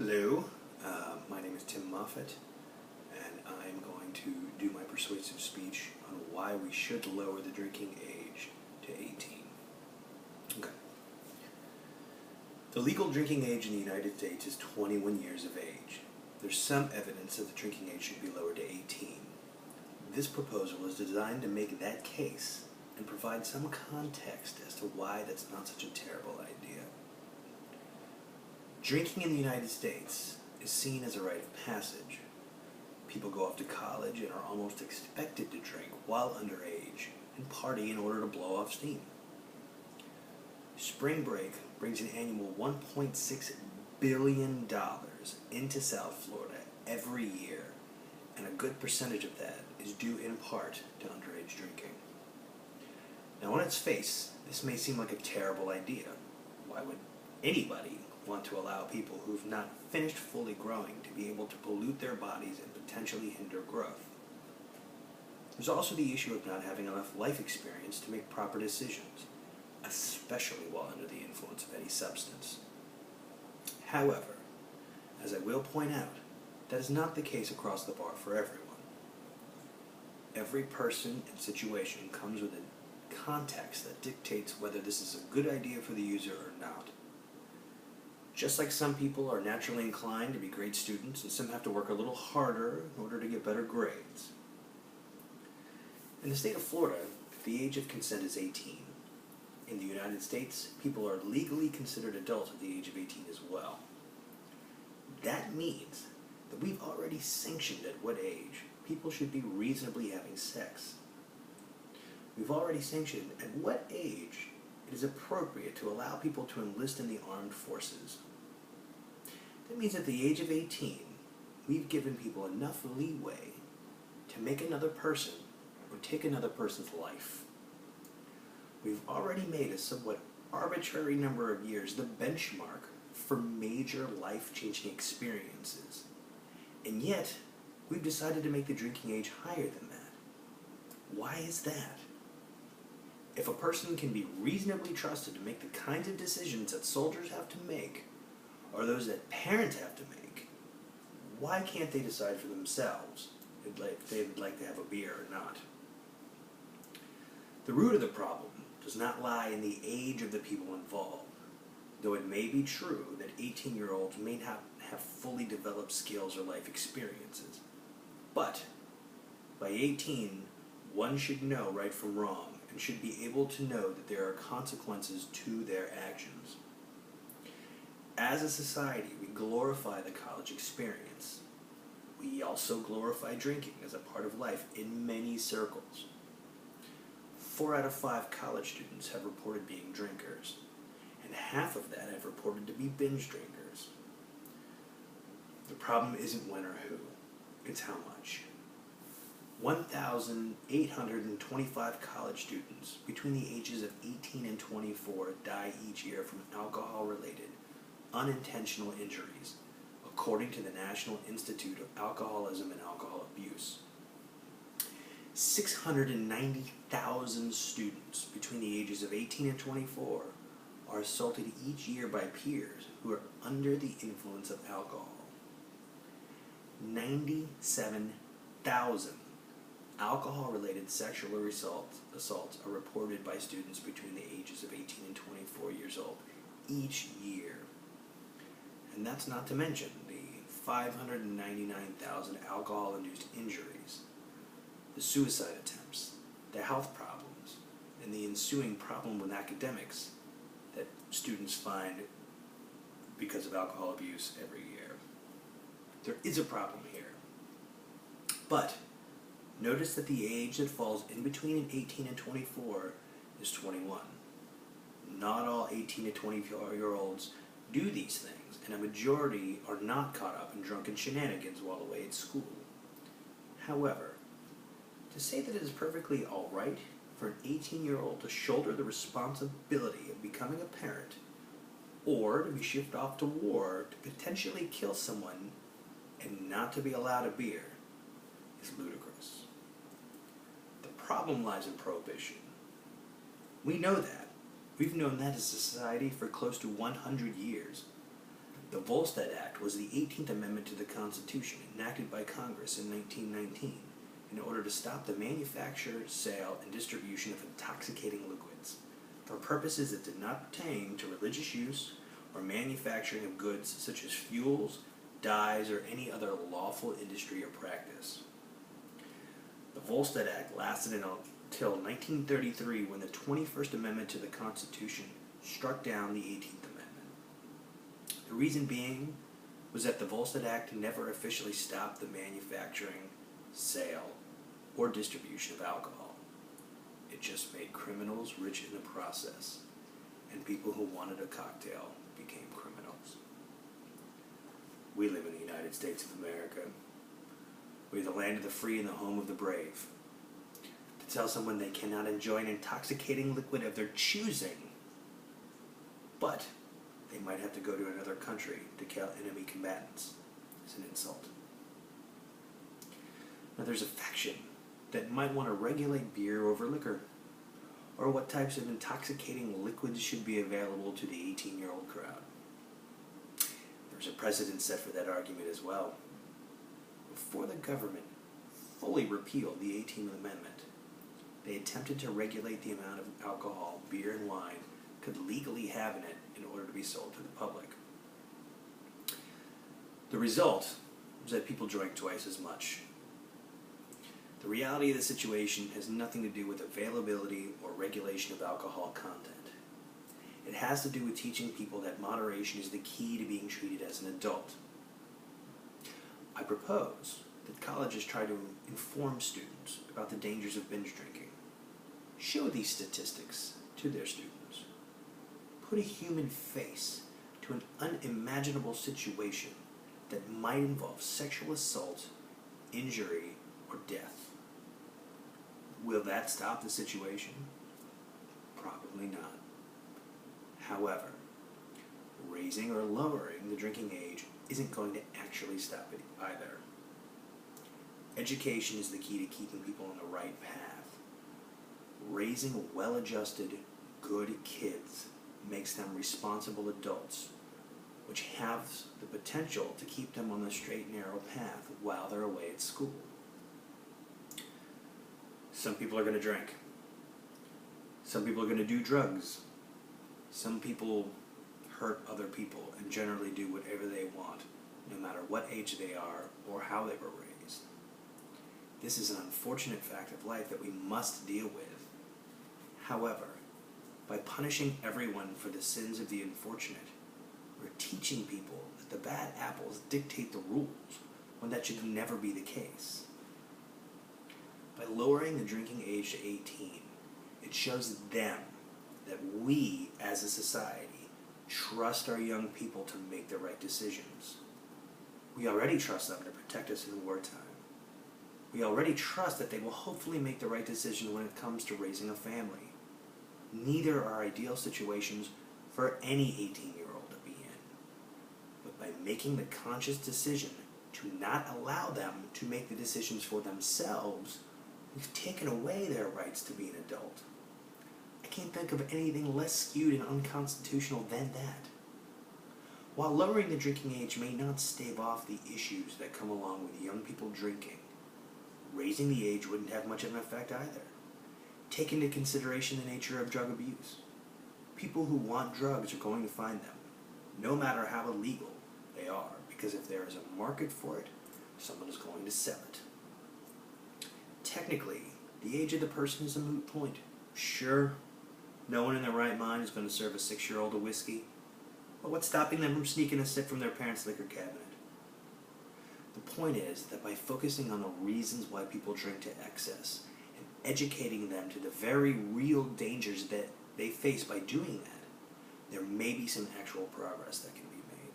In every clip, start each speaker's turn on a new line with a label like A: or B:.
A: Hello, my name is Tim Moffatt, and I'm going to do my persuasive speech on why we should lower the drinking age to 18. Okay. The legal drinking age in the United States is 21 years of age. There's some evidence that the drinking age should be lowered to 18. This proposal is designed to make that case and provide some context as to why that's not such a terrible idea. Drinking in the United States is seen as a rite of passage. People go off to college and are almost expected to drink while underage and party in order to blow off steam. Spring break brings an annual $1.6 billion into South Florida every year, and a good percentage of that is due in part to underage drinking. Now, on its face, this may seem like a terrible idea. Why would anybody want to allow people who've not finished fully growing to be able to pollute their bodies and potentially hinder growth? There's also the issue of not having enough life experience to make proper decisions, especially while under the influence of any substance. However, as I will point out, that is not the case across the bar for everyone. Every person and situation comes with a context that dictates whether this is a good idea for the user or not. Just like some people are naturally inclined to be great students and some have to work a little harder in order to get better grades. In the state of Florida, the age of consent is 18. In the United States, people are legally considered adults at the age of 18 as well. That means that we've already sanctioned at what age people should be reasonably having sex. We've already sanctioned at what age it is appropriate to allow people to enlist in the armed forces. That means at the age of 18, we've given people enough leeway to make another person or take another person's life. We've already made a somewhat arbitrary number of years the benchmark for major life-changing experiences. And yet, we've decided to make the drinking age higher than that. Why is that? If a person can be reasonably trusted to make the kinds of decisions that soldiers have to make, or those that parents have to make, why can't they decide for themselves if they would like to have a beer or not? The root of the problem does not lie in the age of the people involved, though it may be true that 18-year-olds may not have fully developed skills or life experiences. But by 18, one should know right from wrong and should be able to know that there are consequences to their actions. As a society, we glorify the college experience. We also glorify drinking as a part of life in many circles. 4 out of 5 college students have reported being drinkers, and half of that have reported to be binge drinkers. The problem isn't when or who, it's how much. 1,825 college students between the ages of 18 and 24 die each year from alcohol-related unintentional injuries, according to the National Institute of Alcoholism and Alcohol Abuse. 690,000 students between the ages of 18 and 24 are assaulted each year by peers who are under the influence of alcohol. 97,000 alcohol-related sexual assaults are reported by students between the ages of 18 and 24 years old each year. And that's not to mention the 599,000 alcohol-induced injuries, the suicide attempts, the health problems, and the ensuing problem with academics that students find because of alcohol abuse every year. There is a problem here. But notice that the age that falls in between 18 and 24 is 21. Not all 18 to 24-year-olds do these things, and a majority are not caught up in drunken shenanigans while away at school. However, to say that it is perfectly alright for an 18-year-old to shoulder the responsibility of becoming a parent, or to be shipped off to war to potentially kill someone and not to be allowed a beer, is ludicrous. The problem lies in prohibition. We know that. We've known that as a society for close to 100 years. The Volstead Act was the 18th Amendment to the Constitution enacted by Congress in 1919 in order to stop the manufacture, sale, and distribution of intoxicating liquids for purposes that did not pertain to religious use or manufacturing of goods such as fuels, dyes, or any other lawful industry or practice. The Volstead Act lasted until 1933 when the 21st Amendment to the Constitution struck down the 18th Amendment. The reason being was that the Volstead Act never officially stopped the manufacturing, sale, or distribution of alcohol. It just made criminals rich in the process, and people who wanted a cocktail became criminals. We live in the United States of America. We're the land of the free and the home of the brave. To tell someone they cannot enjoy an intoxicating liquid of their choosing, but they might have to go to another country to kill enemy combatants, is an insult. Now there's a faction that might want to regulate beer over liquor, or what types of intoxicating liquids should be available to the 18-year-old crowd. There's a precedent set for that argument as well. Before the government fully repealed the 18th Amendment, they attempted to regulate the amount of alcohol beer and wine could legally have in it in order to be sold to the public. The result was that people drank twice as much. The reality of the situation has nothing to do with availability or regulation of alcohol content. It has to do with teaching people that moderation is the key to being treated as an adult. I propose that colleges try to inform students about the dangers of binge drinking. Show these statistics to their students. Put a human face to an unimaginable situation that might involve sexual assault, injury, or death. Will that stop the situation? Probably not. However, raising or lowering the drinking age isn't going to actually stop it either. Education is the key to keeping people on the right path. Raising well-adjusted, good kids makes them responsible adults, which has the potential to keep them on the straight and narrow path while they're away at school. Some people are going to drink. Some people are going to do drugs. Some people hurt other people and generally do whatever they want, no matter what age they are or how they were raised. This is an unfortunate fact of life that we must deal with. However, by punishing everyone for the sins of the unfortunate, we're teaching people that the bad apples dictate the rules, when that should never be the case. By lowering the drinking age to 18, it shows them that we, as a society, trust our young people to make the right decisions. We already trust them to protect us in wartime. We already trust that they will hopefully make the right decision when it comes to raising a family. Neither are ideal situations for any 18-year-old to be in. But by making the conscious decision to not allow them to make the decisions for themselves, we've taken away their rights to be an adult. I can't think of anything less skewed and unconstitutional than that. While lowering the drinking age may not stave off the issues that come along with young people drinking, raising the age wouldn't have much of an effect either. Take into consideration the nature of drug abuse. People who want drugs are going to find them, no matter how illegal they are, because if there is a market for it, someone is going to sell it. Technically, the age of the person is a moot point. Sure, no one in their right mind is going to serve a 6-year-old a whiskey, but what's stopping them from sneaking a sip from their parents' liquor cabinet? The point is that by focusing on the reasons why people drink to excess and educating them to the very real dangers that they face by doing that, there may be some actual progress that can be made.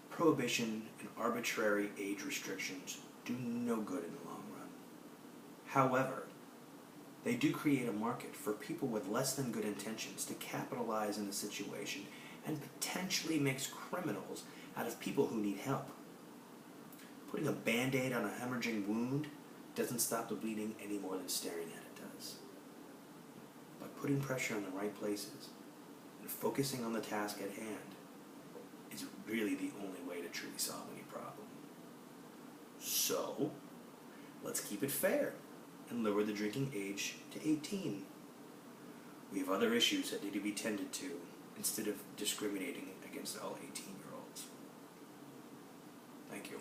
A: Prohibition and arbitrary age restrictions do no good in the long run. However, they do create a market for people with less than good intentions to capitalize in the situation and potentially makes criminals out of people who need help. Putting a Band-Aid on a hemorrhaging wound doesn't stop the bleeding any more than staring at it does. By putting pressure in the right places and focusing on the task at hand, really the only way to truly solve any problem. So, let's keep it fair and lower the drinking age to 18. We have other issues that need to be tended to instead of discriminating against all 18-year-olds. Thank you.